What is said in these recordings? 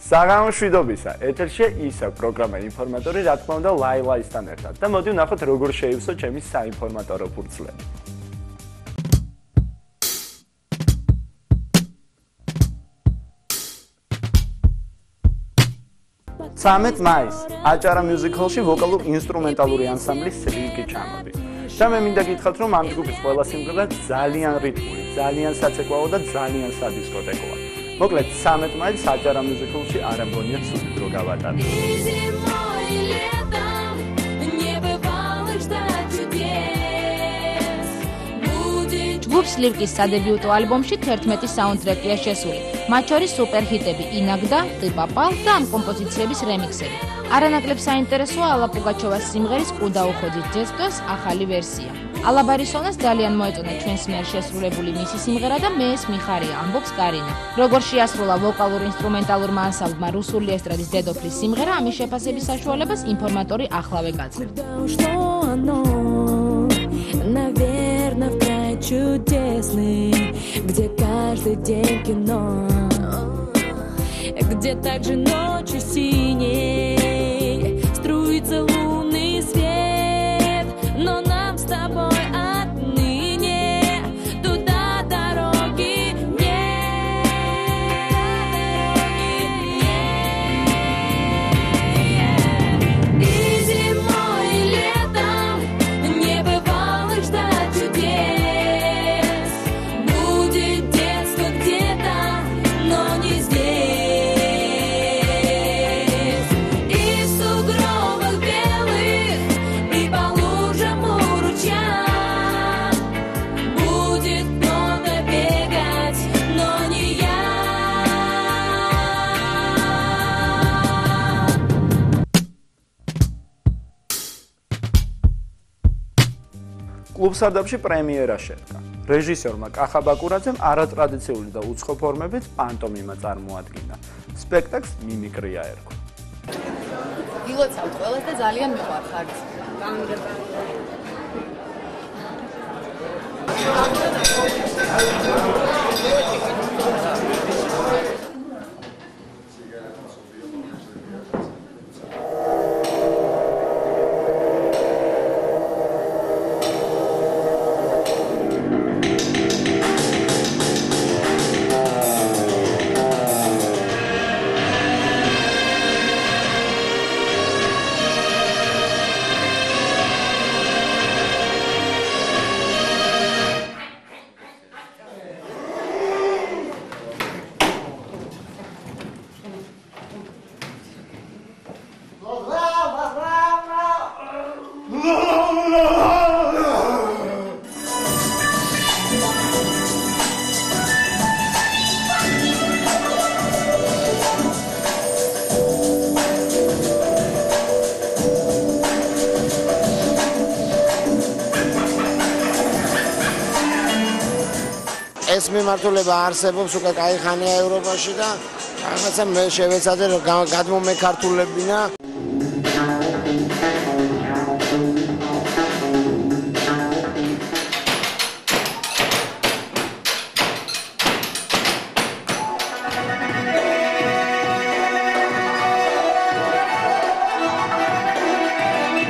საღამოშვიდობისა ეთერში ისევ პროგრამა ინფორმატორი რა თქმა უნდა ლაილაისთან ერთად და მოდი ვნახოთ როგორ შეივსო ჩემი საინფორმატორო ფურცლები. 13 მაისს აჭარა მიუზიკლში ვოკალურ ინსტრუმენტალური ანსამბლის სრიგი ჩამოდი. და მე მინდა გითხრათ რომ ამ ჯგუფის ყველა სიმღერა ძალიან რიტმული, ძალიან საცეკვაო და ძალიან სადისკოტეკოა. მოკლედ 13 მაისს აჭარა მიუზიკლში არ ამგონია ცუდი დრო გავატაროთ. ჯგუფს ლირკის სადებიუტო ალბომში 11 საუნდტრეკია შესული. მათ შორის სუპერჰიტები ინაგდა, ტიპაპალ და ამ კომპოზიციების რემიქსები. არანაკლებ საინტერესოა ალა პუგაჩოვას სიმღერის კუდა უხოდით ჯესტოს ახალი ვერსია. ალა ბარისონას ძალიან მოეწონა ჩვენს მიერ შესრულებული მისი სიმღერა და მე ეს მიხარია, ამბობს კარინა. როგორ შეასრულა ვოკალურ ინსტრუმენტალურმა ანსამბლმა რუსული ესტრადის დედოფლის სიმღერა, ამის შეფასების საშუალებას ინფორმატორი ახლავე გაძლევს. Чудесный, где каждый день кино, где также ночью синей струится лунный свет, но нам с тобой отныне туда дороги нет. И зимой, и летом не бывало ждать чудес. კლუბსარდაფში პრემიერა შედგა. რეჟისორმა კახა ბაკურაძემ არატრადიციული და უცხო ფორმებით პანტომიმა წარმოადგინა. სპექტაკლს მიმიკრია ერქვა. ილოცავთ ყველას და ძალიან მიყვარხართ. ეს მიმართულება არსებობს უკვე კაი ხანია ევროპაში და რაღაცა მე შევეცადე რომ გადმომექართულებინა.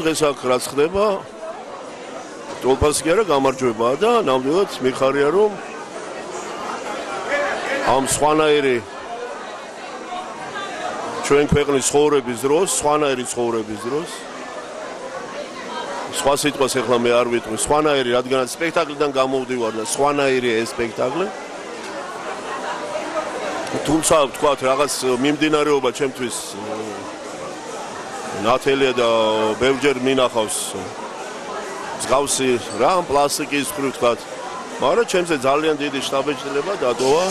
დღეს აქ რაც ხდება ტოლფასი კი არა გამარჯვებაა და ნამდვილად მიხარია რომ ამ სხვანაირი ჩვენ ქვეყნის ცხოვრების დროს, სხვანაირი ცხოვრების დროს სხვა სიტყვას ახლა მე არ ვიტყვი, სხვანაირი, რადგანაც სპექტაკლიდან გამოვდივარ და სხვანაირი ეს სპექტაკლი. თუმცა ვთქვათ, რაღაც მიმდინარეობა ჩემთვის ნათელია და ბევრჯერ მინახავს მსგავსი რა, პლასტიკის მხრივ ვთქვათ, მაგრამ ჩემზე ძალიან დიდი შთაბეჭდილება დატოვა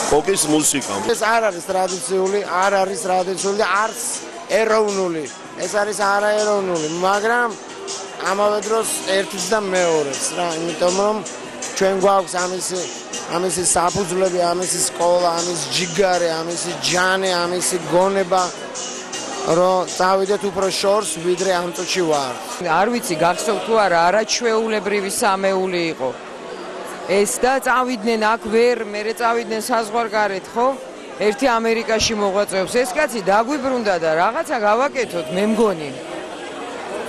ფოკის მუსიკა. ეს არ არის ტრადიციული, არ არის ტრადიციული და არც ეროვნული. ეს არის არაეროვნული, მაგრამ ამავე დროს ერთიც და მეორეც რა, იმიტომ რომ ჩვენ გვაქვს ამისი საფუძვლები, ამისი სკოლა, ამისი ჯიგარი, ამისი ჯანი, ამისი გონება, რომ წავიდეთ უფრო შორს, ვიდრე ამ წუთში ვარ. არ ვიცი, გახსოვთ თუ არა, არაჩვეულებრივი სამეული იყო. ეს და წავიდნენ აქ ვერ, მერე წავიდნენ საზღვარგარეთ, ხო? ერთი ამერიკაში მოღვაწეობს. ეს კაცი დაგვიბრუნდა და რაღაცა გავაკეთოთ, მე მგონი.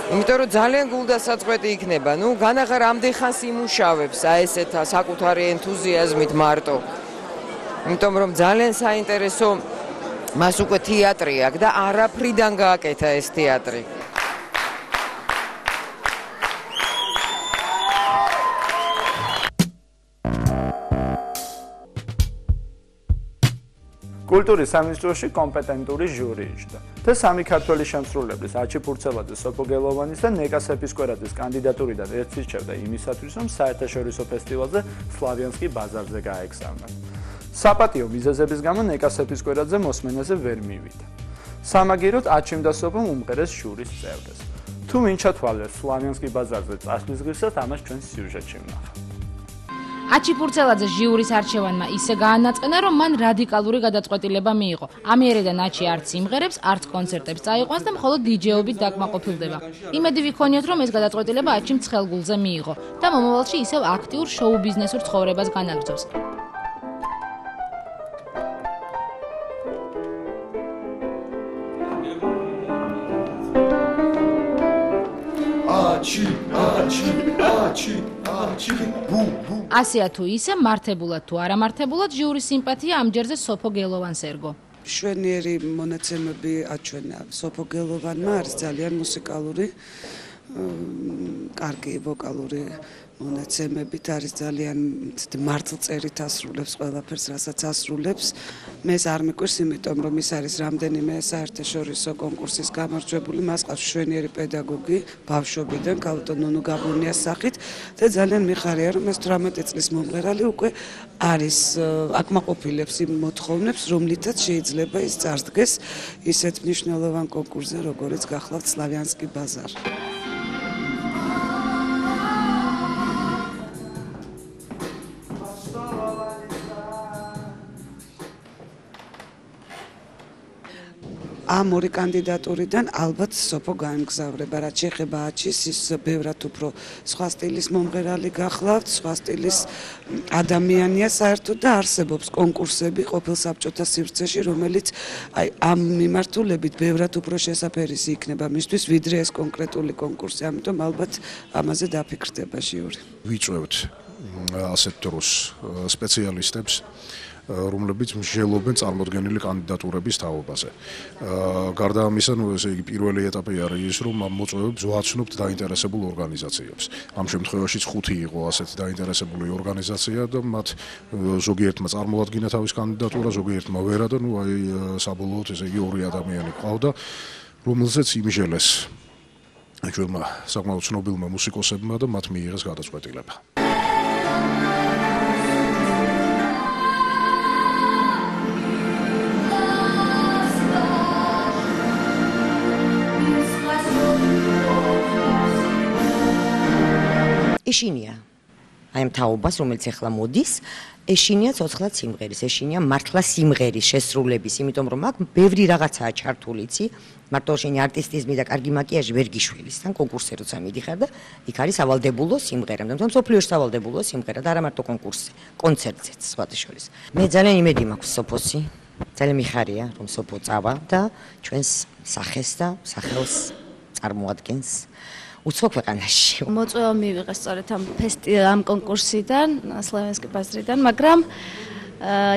იმიტომ რომ ძალიან გულდასაწყვეტი იქნება. ნუ განახა რამდენ ხანს იმუშავებს ესეთ საკუთარი ენთუზიაზმით მარტო. იმიტომ რომ ძალიან საინტერესო მას უკვე თეატრი აქვს და არაფრიდან გააკეთა ეს თეატრი. კულტურის სამინისტროში კომპეტენტური ჟური იჯდა და სამი ქართველი შემსრულებლის აჩი ფურცელაძე, სოფო გელოვანის და ნეკა სეფისკვერაძის კანდიდატურიდან ერთს ირჩევდა იმისათვის, რომ საერთაშორისო ფესტივალზე სლავიანსკი ბაზარზე გაეგზავნათ. საპატიო მიზეზების გამო ნეკა სეფისკვერაძე მოსმენაზე ვერ მივიდა. სამაგიეროდ აჩიმ და სოფომ უმღერეს ჟურის წევრებს. თუ ვინ ჩათვალეს სლავიანსკი ბაზარზე წასვლის ღირსად, ამას ჩვენ სიუჟეტში ვნახავთ. აჩი ფურცელაძე ჟიურის არჩევანმა ისე გაანაწყენა, რომ მან რადიკალური გადაწყვეტილება მიიღო. ამიერიდან აჩი არც სიმღერებს, არც კონცერტებს წაიყვანს და მხოლოდ დიჯეობით დაკმაყოფილდება. იმედი ვიქონიოთ, რომ ეს გადაწყვეტილება აჩიმ ცხელგულზე მიიღო და მომავალში ისევ აქტიურ შოუ ბიზნესურ ცხოვრებას განაგრძობს. ასეა თუ ისე, მართებულად თუ არამართებულად, ჟიურის სიმპათია ამჯერზე სოფო გელოვანს ერგო. შვენიერი მონაცემები აჩვენა სოფო გელოვანმა, არის ძალიან მუსიკალური, კარგი ვოკალური მონაცემებით, არის ძალიან მართლწერით ასრულებს ყველაფერს, რასაც ასრულებს. მეს არ მიკვირს, იმიტომ რომ ის არის რამდენიმე საერთაშორისო კონკურსის გამარჯვებული, მას ყავს შვენიერი პედაგოგი ბავშვობიდან, ქალბატონ ნუნუ გაბუნიას სახით და ძალიან მიხარია, რომ ეს 18 წლის მომღერალი უკვე არის აკმაყოფილებს იმ მოთხოვნებს, რომლითაც შეიძლება ის წარდგეს ისეთ მნიშვნელოვან კონკურსზე, როგორიც გახლავთ სლავიანსკი ბაზარი. ამ ორი კანდიდატურიდან ალბათ სოფო გაემგზავრება, რაც შეეხება აჩის, ის ბევრად უფრო სხვა სტილის მომღერალი გახლავთ, სხვა სტილის ადამიანია საერთოდ და არსებობს კონკურსები ყოფილ საბჭოთა სივრცეში, რომელიც ამ მიმართულებით ბევრად უფრო შესაფერისი იქნება მისთვის, ვიდრე ეს კონკრეტული კონკურსი, ამიტომ ალბათ ამაზე დაფიქრდება ჟიური. ვიწვევთ ასეთ დროს სპეციალისტებს, რომლებიც მსჯელობენ წარმოდგენილი კანდიდატურების თაობაზე. გარდა ამისა, ესე იგი პირველი ეტაპი არის ის, რომ ამ მოწვევებს ვაცნობთ დაინტერესებულ ორგანიზაციებს. ამ შემთხვევაშიც 5 იყო ასეთი დაინტერესებული ორგანიზაცია და მათ ზოგიერთმა წარმოადგინა თავის კანდიდატურა, ზოგიერთმა ვერა და საბოლოოდ ესე იგი 2 ადამიანი ყავდა, რომელზეც იმჟელეს ჩვენმა საკმაოდ ცნობილმა მუსიკოსებმა და მათ მიიღეს გადაწყვეტილება. ეშინია აი ამ თაობას, რომელიც ახლა მოდის, ეშინია ცოცხლად სიმღერის, ეშინია მართლა სიმღერის შესრულების, იმიტომ რომ აქ ბევრი რაღაცაა ჩართული, იცი, მარტო შენი არტისტიზმი და კარგი მაკიაჟი ვერ გიშველის, თან კონკურსზე როცა მიდიხარ და იქ არის ავალდებულო სიმღერა, მაგრამ მსოფლიოში ავალდებულო სიმღერა და არა მარტო კონკურსზე, კონცერტზეც სხვათა შორის. მე ძალიან იმედი მაქვს სოფოსი, ძალიან მიხარია, რომ სოფო წავა და ჩვენს სახეს და სახელს წარმოადგენს. უცხო ქვეყანაში. მოწვევა მივიღე სწორედ ამ კონკურსიდან, სლავიანსკი ბაზრიდან, მაგრამ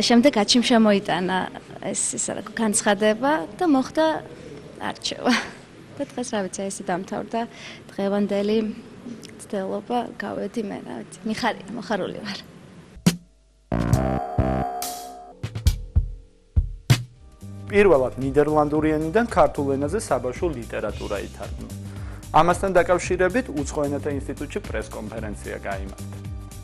შემდეგ აჩიმ შემოიტანა ეს განცხადება და მოხდა არჩევა. და დღეს რა ვიცი, ესე დამთავრდა დღევანდელი ცდელობა, გავედი მე, რა ვიცი, მიხარია, მოხარული ვარ. პირველად ნიდერლანდური ენიდან ქართულ ენაზე საბავშვო ლიტერატურა ითარგმნა. ამასთან დაკავშირებით უცხო ენათა ინსტიტუტში პრესკონფერენცია გაიმართა.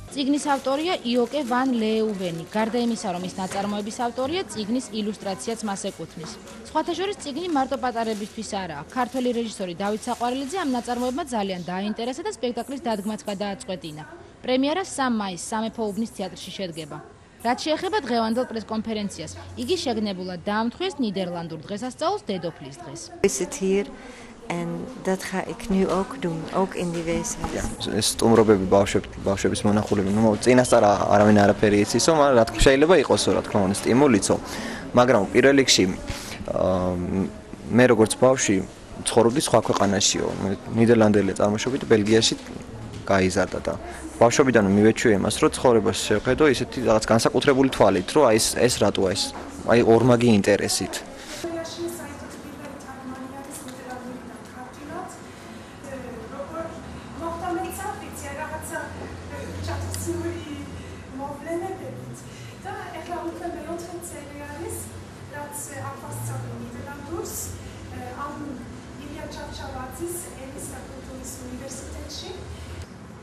წიგნის ავტორია იოკე ვან ლეუვენი. გარდა იმისა, რომ ის ნაწარმოების ავტორია, წიგნის ილუსტრაციაც მას ეკუთვნის. სხვათა შორის წიგნი მარტო პატარებისთვის არაა. ქართველი რეჟისორი დავით საყვარელიძე ამ ნაწარმოებმა ძალიან დააინტერესა და სპექტაკლის დადგმაც გადააწყვეტინა. პრემიერა 3 მაისს სამეფო უბნის თეატრში შედგება. რაც შეეხება დღევანდელ პრესკონფერენციას, იგი შეგნებულად დაამთხვიეს ნიდერლანდურ დღესასწაულს დედოფლის დღეს. Visit here En dat ga ik nu ook doen, ook in die wc's. ეს სტუმრობები ბავშვების მონახულები, ну წინასწარ არავინ არაფერი იცისო, მაგრამ რა თქმა შეიძლება იყოსო, რა თქმა უნდა, სტიმულიცო. მაგრამ პირველ რიგში მე როგორც ბავშვი ცხოვრობდი სხვა ქვეყანაშიო. ნიდერლანდელი წარმოშობით ბელგიაში გაიზარდა და ბავშვობიდან მივეჩვია იმას, რომ ცხოვრებას შევხედო ისეთი რაღაც განსაკუთრებული თვალით, რომ ეს რატოა ეს, აი ორმაგი ინტერესით.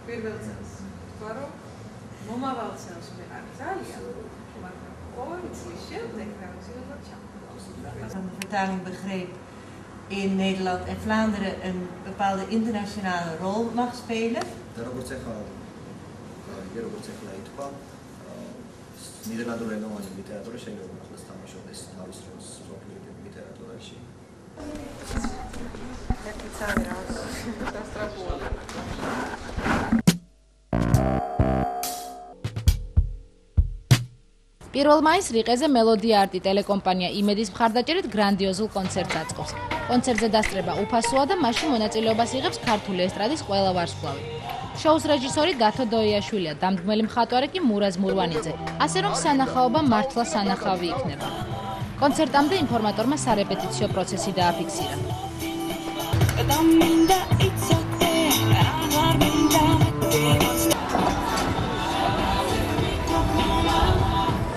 პირველ წელს თქვა რომ მომავალ წელს მე არ ძალიან მაგრამ ორი წლის შემდეგ რაღაცნაირად ჩამოვიდა. De vertaling begreep in Nederland en Vlaanderen een bepaalde internationale rol mag spelen. როგორც ახლა ითქვა, ნიდერლანდური ენოვანი ლიტერატურა შეიძლება ახლა თამაშობდეს თავის როლს მსოფლიო ლიტერატურაში. პირველ მაისს რიყეზე მელოდია არტი ტელეკომპანია იმედის მხარდაჭერით გრანდიოზულ კონცერტს აწყობს. კონცერტზე დასწრება უფასოა და მასში მონაწილეობას იღებს ქართული ესტრადის ყველა ვარსკვლავი. შოუს რეჟისორი გათო დოიაშვილია, დამდგმელი მხატვარი კი მურაზ მურვანიძე, ასე რომ სანახაობა მართლა სანახავი იქნება. კონცერტამდე ინფორმატორმა სარეპეტიციო პროცესი დააფიქსირა.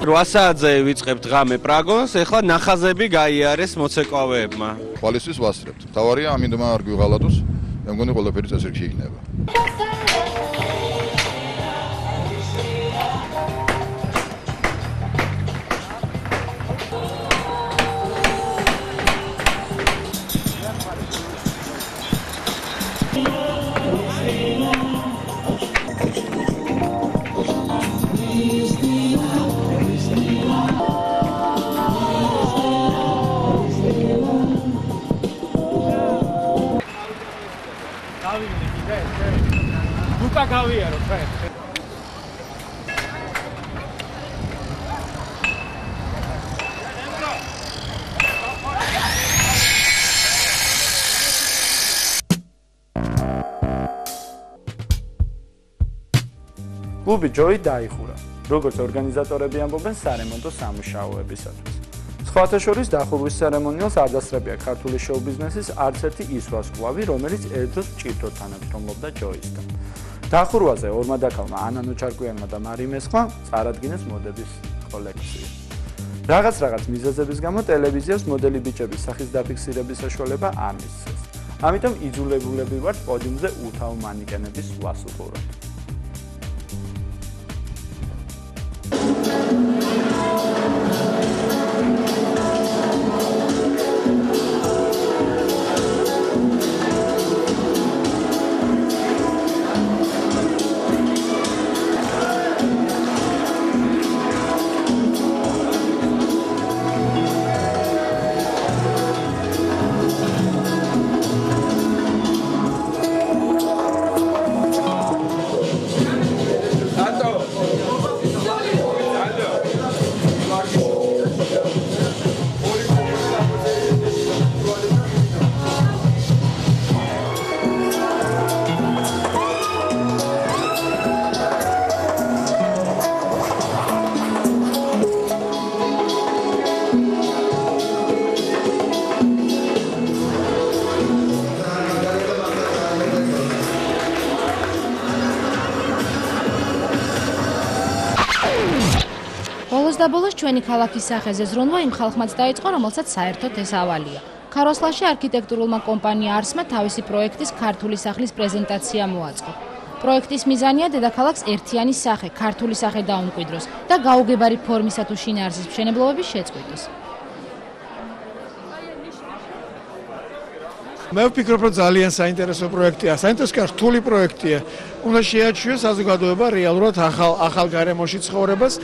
რვასაათზე ვიწყებთ ღამე პრაგონს, ეხლა ნახაზები გაიარეს მოცეკვავეებმა. ყველისთვის ვასწრებთ. თავარია ამინდმა არ გვიღალატოს, მე მგონი ყველაფერი წესრიგში იქნება. გავიარო ხე. კლუბი ჯოი დაიხურა, როგორც ორგანიზატორები ამბობენ სარემონტო სამუშაოებისათვის. სხვათა შორის დახურვის ცერემონიალს არ დასწრებია ქართული შოუ-ბიზნესის არც ერთი ის ვარსკვლავი, რომელიც ერთდროს მჭირდოდ თანამშრომლობდა ჯოისთან. დახურვაზე ორმა დაქალმა ანანო ჩარკვიანმა და მარი მესხმა წარადგინეს მოდების კოლექცია. რაღაც მიზეზების გამო ტელევიზიას მოდელი ბიჭების სახის დაფიქსირების საშუალება არ მისცეს. ამიტომ იძულებულები ვართ პოდიუმზე უთავ მანეკენების სვლას უყუროთ. ბოლოს ჩვენი ქალაქის სახეზე ზრუნვა იმ ხალხმაც დაიწყო, რომელსაც საერთოდ ეს ავალია. ქაროსლაში არქიტექტურულმა კომპანია არსმა თავისი პროექტის ქართული სახლის პრეზენტაცია მოაწყო. პროექტის მიზანია დედაქალაქს ერთიანი სახე, ქართული სახე დაუმკვიდროს და გაუგებარი ფორმისა თუ შინაარსის მშენებლობების შეწყვიტოს. მე ვფიქრობ, რომ ძალიან საინტერესო პროექტია, საინტერესო კი რთული პროექტია. უნდა შეაჩვიოს საზოგადოება რეალურად ახალ გარემოში ცხოვრებას,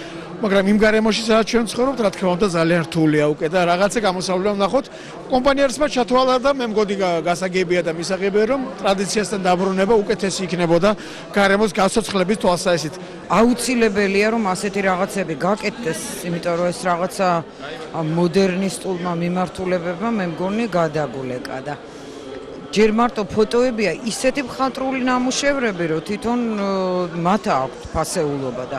მაგრამ იმ გარემოში სადაც ჩვენ ვცხოვრობთ, რა თქმა უნდა, ძალიან რთულია უკვე და რაღაცა გამოსავლება ვნახოთ. კომპანიარსმა ჩათვალა და მე მგონი გასაგებია და მისაღებია, რომ ტრადიციასთან დაბრუნება უკეთესი იქნებოდა გარემოს გასაცვლების თვალსაზრისით. აუცილებელია რომ ასეთი რაღაცები გაკეთდეს, იმიტომ რომ ეს რაღაცა მოდერნისტულმა მიმართულებებმა მე მგონი გადაგულეკა და ჯერ მარტო ფოტოებია ისეთი მხატვრული ნამუშევრები, რომ თვითონ მათ აქვთ ფასეულობა და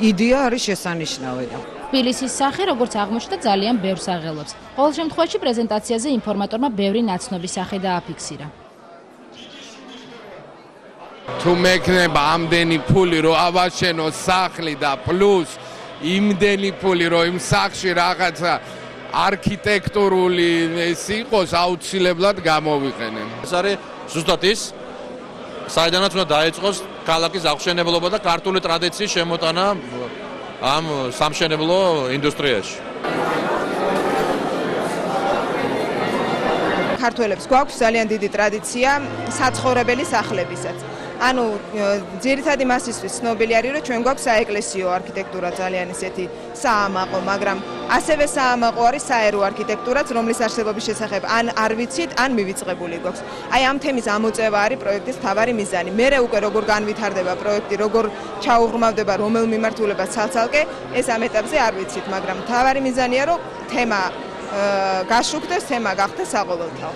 იდეა არის შესანიშნავი და თბილისის სახე, როგორც აღმოჩნდა, ძალიან ბევრს აღელვებს. ყოველ შემთხვევაში პრეზენტაციაზე ინფორმატორმა ბევრი ნაცნობი სახე დააფიქსირა. თუ მექნება ამდენი ფული, რომ ავაშენო სახლი და პლუს იმდენი ფული, რომ იმ სახლში რაღაცა არქიტექტურული ეს იყოს, აუცილებლად გამოვიყენე. ეს არის ზუსტად ის, საიდანაც უნდა დაიწყოს ქალაქის აღშენებლობა და ქართული ტრადიციის შემოტანა ამ სამშენებლო ინდუსტრიაში. ქართველებს გვაქვს ძალიან დიდი ტრადიცია საცხოვრებელი სახლებისაც. ანუ ძირითადი მასისთვის ცნობილი არის, რომ ჩვენ გვაქვს საეკლესიო არქიტექტურა ძალიან ისეთი საამაყო, მაგრამ ასევე საამაყო არის საერო არქიტექტურაც, რომლის არსებობის შესახებ ან არ ვიცით, ან მივიწყებული გვაქვს. აი ამ თემის ამოწევა არის პროექტის მთავარი მიზანი. მერე უკვე როგორ განვითარდება პროექტი, როგორ ჩაუღრმავდება რომელ მიმართულებას ცალ-ცალკე, ეს ამ ეტაპზე არ ვიცით, მაგრამ მთავარი მიზანია, რომ თემა გაშუქდეს, თემა გახდეს საყოველთაო.